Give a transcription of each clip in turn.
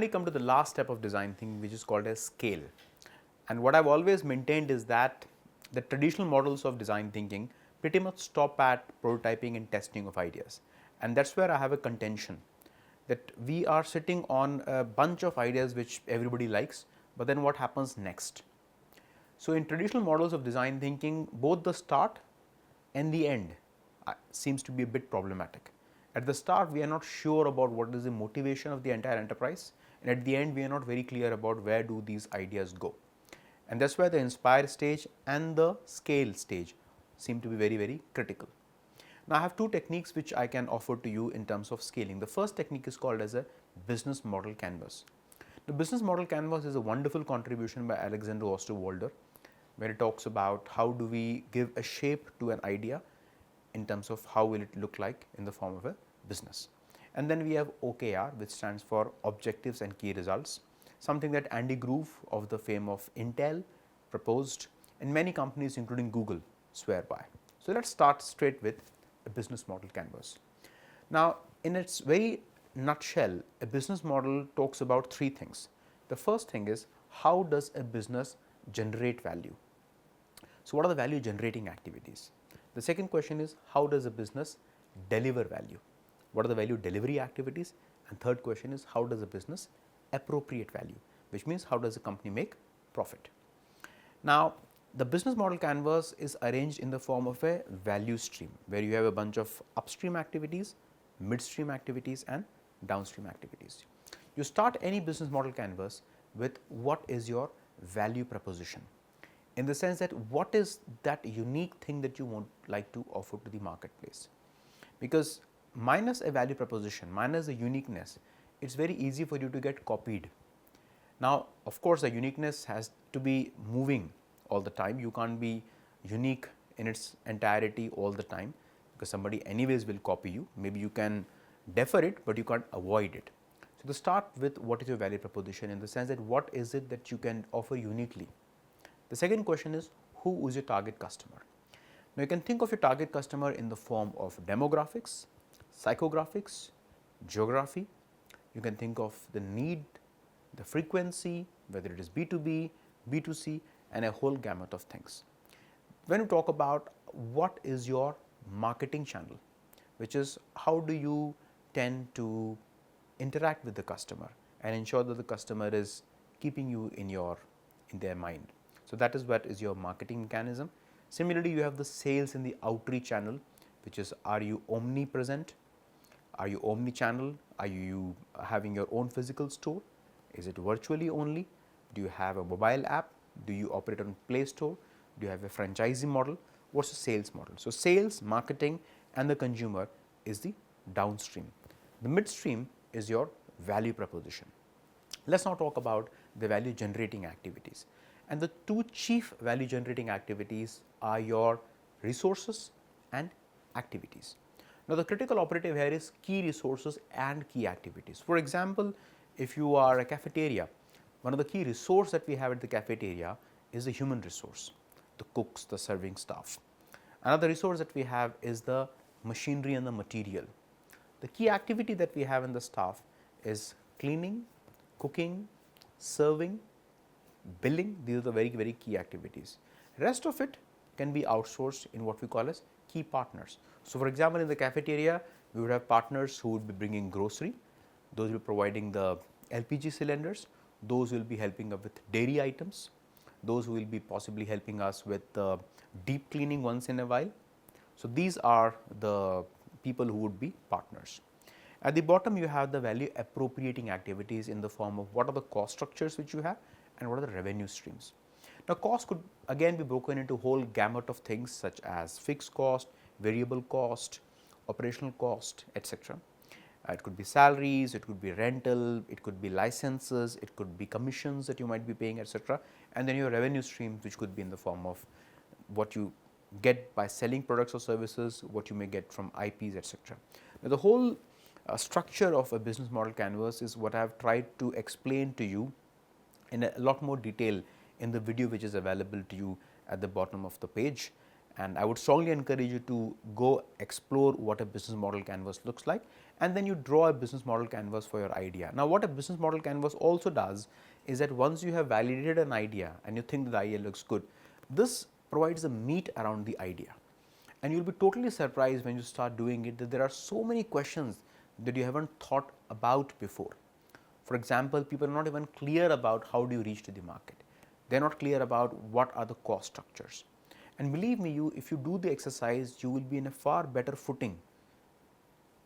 finally come to the last step of design thinking, which is called as scale. And what I've always maintained is that the traditional models of design thinking pretty much stop at prototyping and testing of ideas. And that's where I have a contention that we are sitting on a bunch of ideas which everybody likes, but then what happens next? So, in traditional models of design thinking, both the start and the end seems to be a bit problematic. At the start, we are not sure about what is the motivation of the entire enterprise, and at the end, we are not very clear about where do these ideas go. And that is where the inspire stage and the scale stage seem to be very, very critical. Now, I have two techniques which I can offer to you in terms of scaling. The first technique is called as a business model canvas. The business model canvas is a wonderful contribution by Alexander Osterwalder, where it talks about how do we give a shape to an idea in terms of how will it look like in the form of a business. And then we have OKR, which stands for objectives and key results, something that Andy Grove of the fame of Intel proposed, and many companies including Google swear by. So, let us start straight with a business model canvas. Now, in its very nutshell, a business model talks about three things. The first thing is, how does a business generate value? So, what are the value generating activities? The second question is, how does a business deliver value? What are the value delivery activities? And third question is, how does a business appropriate value, which means how does a company make profit? Now, the business model canvas is arranged in the form of a value stream, where you have a bunch of upstream activities, midstream activities and downstream activities. You start any business model canvas with what is your value proposition, in the sense that what is that unique thing that you want like to offer to the marketplace, because minus a value proposition, minus the uniqueness, it is very easy for you to get copied. Now, of course, the uniqueness has to be moving all the time. You can't be unique in its entirety all the time, because somebody anyways will copy you. Maybe you can defer it, but you can't avoid it. So, to start with, what is your value proposition, in the sense that what is it that you can offer uniquely. The second question is, who is your target customer? Now, you can think of your target customer in the form of demographics, psychographics, geography. You can think of the need, the frequency, whether it is B2B, B2C, and a whole gamut of things. When you talk about what is your marketing channel, which is how do you tend to interact with the customer and ensure that the customer is keeping you in their mind. So, that is what is your marketing mechanism. Similarly, you have the sales in the outreach channel, which is, are you omnipresent, are you omni-channel, are you having your own physical store, is it virtually only, do you have a mobile app, do you operate on Play Store, do you have a franchising model, what is the sales model. So, sales, marketing and the consumer is the downstream. The midstream is your value proposition. Let us now talk about the value generating activities, and the two chief value generating activities are your resources and activities. Now, the critical operative here is key resources and key activities. For example, if you are a cafeteria, one of the key resources that we have at the cafeteria is the human resource, the cooks, the serving staff. Another resource that we have is the machinery and the material. The key activity that we have in the staff is cleaning, cooking, serving, billing. These are the very, very key activities. Rest of it can be outsourced in what we call as key partners. So, for example, in the cafeteria, we would have partners who would be bringing grocery, those will be providing the LPG cylinders, those will be helping us with dairy items, those will be possibly helping us with deep cleaning once in a while. So, these are the people who would be partners. At the bottom, you have the value appropriating activities in the form of what are the cost structures which you have and what are the revenue streams. Now, cost could again be broken into whole gamut of things such as fixed cost, variable cost, operational cost, etc. It could be salaries, it could be rental, it could be licenses, it could be commissions that you might be paying, etc. And then your revenue streams, which could be in the form of what you get by selling products or services, what you may get from IPs, etc. Now, the whole structure of a business model canvas is what I have tried to explain to you in a lot more detail in the video which is available to you at the bottom of the page. And I would strongly encourage you to go explore what a business model canvas looks like, and then you draw a business model canvas for your idea. Now, what a business model canvas also does is that once you have validated an idea and you think that the idea looks good, this provides a meat around the idea. And you will be totally surprised when you start doing it that there are so many questions that you haven't thought about before. For example, people are not even clear about how do you reach to the market. They are not clear about what are the cost structures. And believe me, if you do the exercise, you will be in a far better footing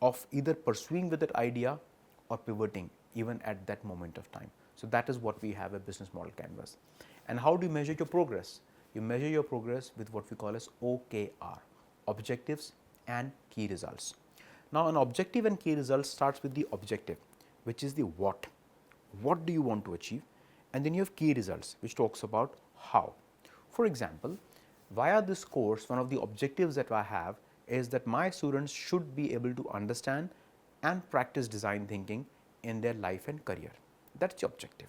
of either pursuing with that idea or pivoting even at that moment of time. So, that is what we have a business model canvas. And how do you measure your progress? You measure your progress with what we call as OKR, objectives and key results. Now, an objective and key results starts with the objective, which is the what. What do you want to achieve? And then you have key results, which talks about how. For example, via this course, one of the objectives that I have is that my students should be able to understand and practice design thinking in their life and career. That is the objective.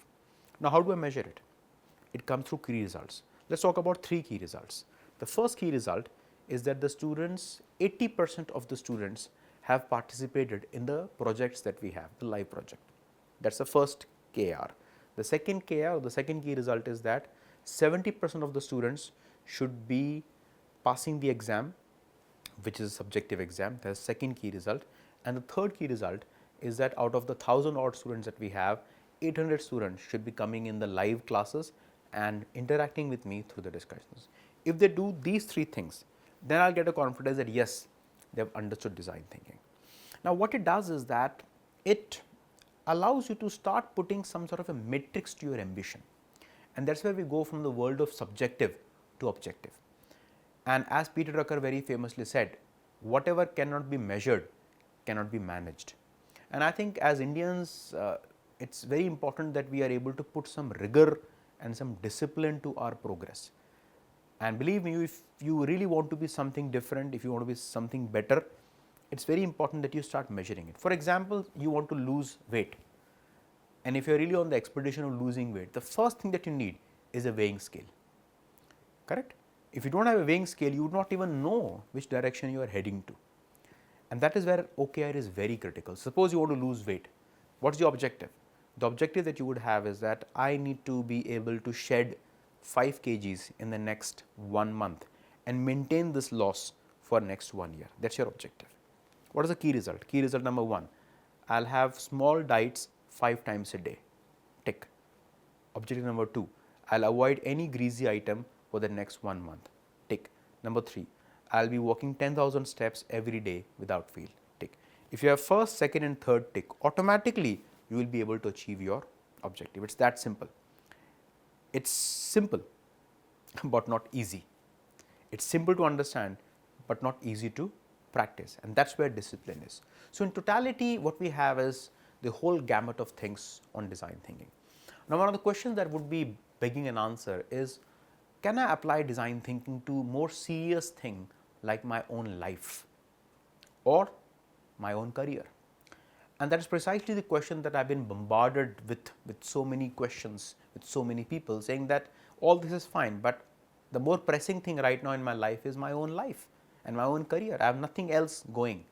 Now, how do I measure it? It comes through key results. Let us talk about 3 key results. The first key result is that the students, 80% of the students have participated in the projects that we have, the live project. That is the first KR. The second KR, the second key result is that 70% of the students should be passing the exam, which is a subjective exam. That is the second key result. And the third key result is that out of the 1000 odd students that we have, 800 students should be coming in the live classes and interacting with me through the discussions. If they do these 3 things, then I will get a confidence that yes, they have understood design thinking. Now, what it does is that it allows you to start putting some sort of a matrix to your ambition, and that is where we go from the world of subjective to objective. And as Peter Drucker very famously said, whatever cannot be measured cannot be managed. And I think as Indians, it is very important that we are able to put some rigor and some discipline to our progress. And believe me, if you really want to be something different, if you want to be something better, it is very important that you start measuring it. For example, you want to lose weight, and if you are really on the expedition of losing weight, the first thing that you need is a weighing scale, correct? If you do not have a weighing scale, you would not even know which direction you are heading to, and that is where OKR is very critical. Suppose you want to lose weight, what is your objective? The objective that you would have is that I need to be able to shed 5 kgs in the next 1 month and maintain this loss for next 1 year. That is your objective. What is the key result? Key result number 1, I will have small diets 5 times a day, tick. Objective number 2, I will avoid any greasy item for the next 1 month, tick. Number 3, I will be walking 10,000 steps every day without fail, tick. If you have first, second and third tick, automatically you will be able to achieve your objective. It is that simple. It is simple but not easy. It is simple to understand but not easy to practice, and that is where discipline is. So, in totality, what we have is the whole gamut of things on design thinking. Now, one of the questions that would be begging an answer is, can I apply design thinking to more serious thing like my own life or my own career? And that is precisely the question that I have been bombarded with so many questions, with so many people saying that all this is fine, but the more pressing thing right now in my life is my own life and my own career. I have nothing else going,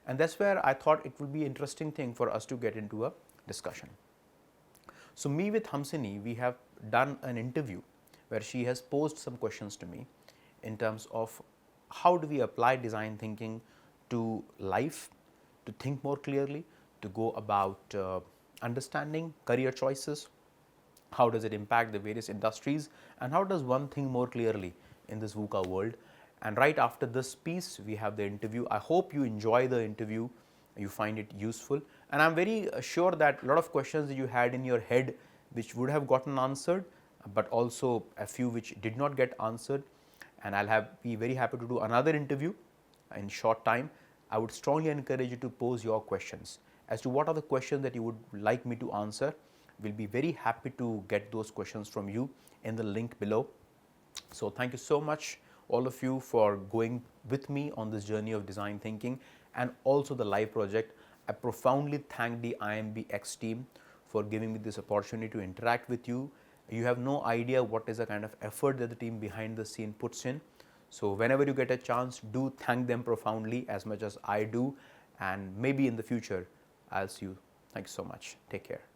and that is where I thought it would be interesting thing for us to get into a discussion. So, me with Hamsini, we have done an interview where she has posed some questions to me in terms of how do we apply design thinking to life, to think more clearly, to go about understanding career choices, how does it impact the various industries, and how does one think more clearly in this VUCA world. And right after this piece, we have the interview. I hope you enjoy the interview, you find it useful, and I am very sure that a lot of questions that you had in your head which would have gotten answered, but also a few which did not get answered, and I will be very happy to do another interview in short time. I would strongly encourage you to pose your questions as to what are the questions that you would like me to answer. We will be very happy to get those questions from you in the link below. So, thank you so much all of you for going with me on this journey of design thinking and also the live project. I profoundly thank the IMBX team for giving me this opportunity to interact with you. You have no idea what is the kind of effort that the team behind the scene puts in. So whenever you get a chance, do thank them profoundly as much as I do, and maybe in the future I'll see you. Thanks so much. Take care.